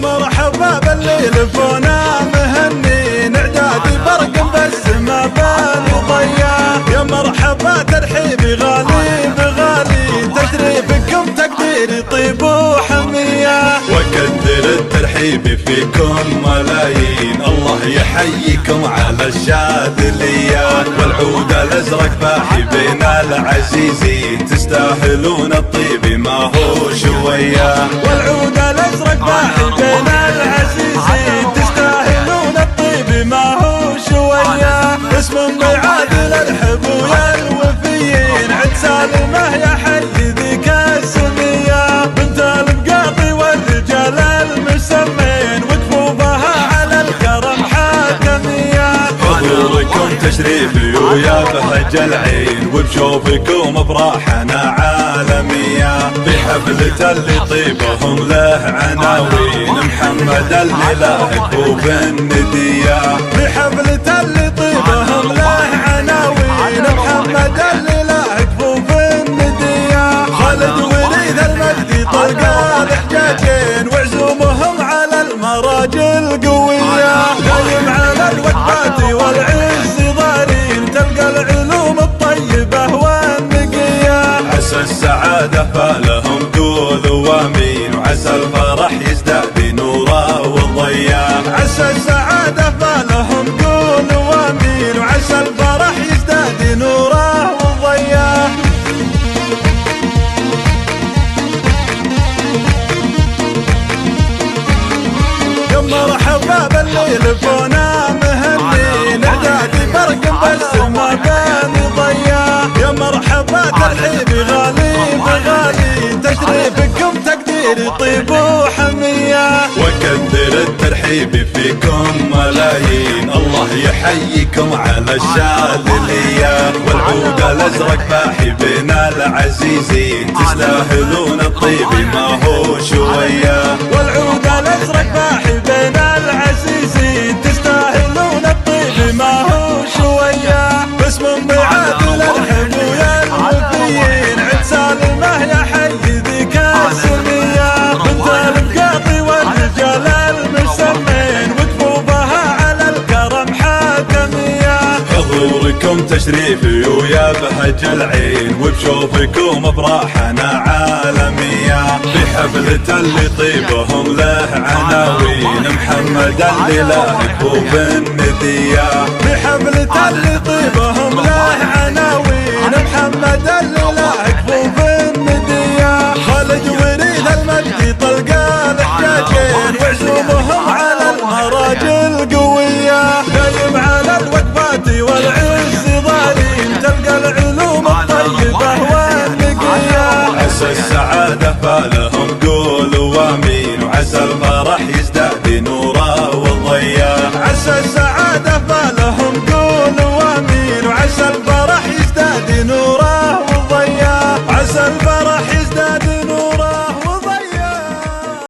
مرحبا بالليل فونا مهنين اعدادي برق بس ما بالي ضيا. يا مرحبا ترحيبي غالي بغالي تشريفكم تقديري طيب وحمية. وكثر الترحيب فيكم ملايين الله يحييكم على الشاذلية. والعود الازرق باحي بين العزيزين تستاهلون الطيب ما هو شوية. والعود الازرق باحي بين العزيزين تستاهلون الطيب ما هو شوية. اسم معادل الحبويا الوفيين عد سالمه يا حي ذيك السمية. بنت البقاطي والرجال المسمين وكفوفها على الكرم حاكمية. حضوركم تشريفي ويا بهج العين وبشوفكم افراحنا عالمية. في حفلة اللي طيبهم له عناوين محمد اللي له كفوف الندية. في حفلة اللي طيبهم له عناوين محمد اللي له كفوف الندية. خالد وليد المجدي طلقة الحجاجين وعزومهم على المراجل قوية. دايم على الوقفات والعز ضارين تلقى العلوم الطيبة والنقية. عسى السعادة فالهم قولوا وامين وعسى الفرح يزداد نوره وضياء. عسى السعادة فالهم قولوا وامين وعسى الفرح يزداد نوره وضياء. يا مرحبا بالليل فونا مهنين اعدادي برق بس ما بالي ضيا. يا مرحبا ترحيبي غالي بغالي تشريفكم تقديري طيب وحمية. وكثر الترحيب فيكم ملايين الله يحييكم على الشاذلية. والعود الازرق باحي بين العزيزين تستاهلون الطيب ما هو شوية. والعود الازرق باحي بين العزيزين تستاهلون الطيب ما هو شوية. باسم معادل الحبويا الوفيين عد سالمه يا حي ذيك السمية. بنت البقاطي والرجال المسمين وكفوفها على الكرم حاكمية. حضوركم تشريفي ويا بهج العين وبشوفكم افراحنا عالمية. في حفلة اللي طيبهم له عناوين محمد اللي له كفوف الندية. في حفلة اللي طيبهم له عناوين محمد اللي له كفوف الندية. خالد وريد المجدي طلقة الحجاجين وعزومهم على المراجل قوية. دايم على الوقفات والعز ضارين تلقى العلوم الطيبة والنقية. عسى السعادة فالهم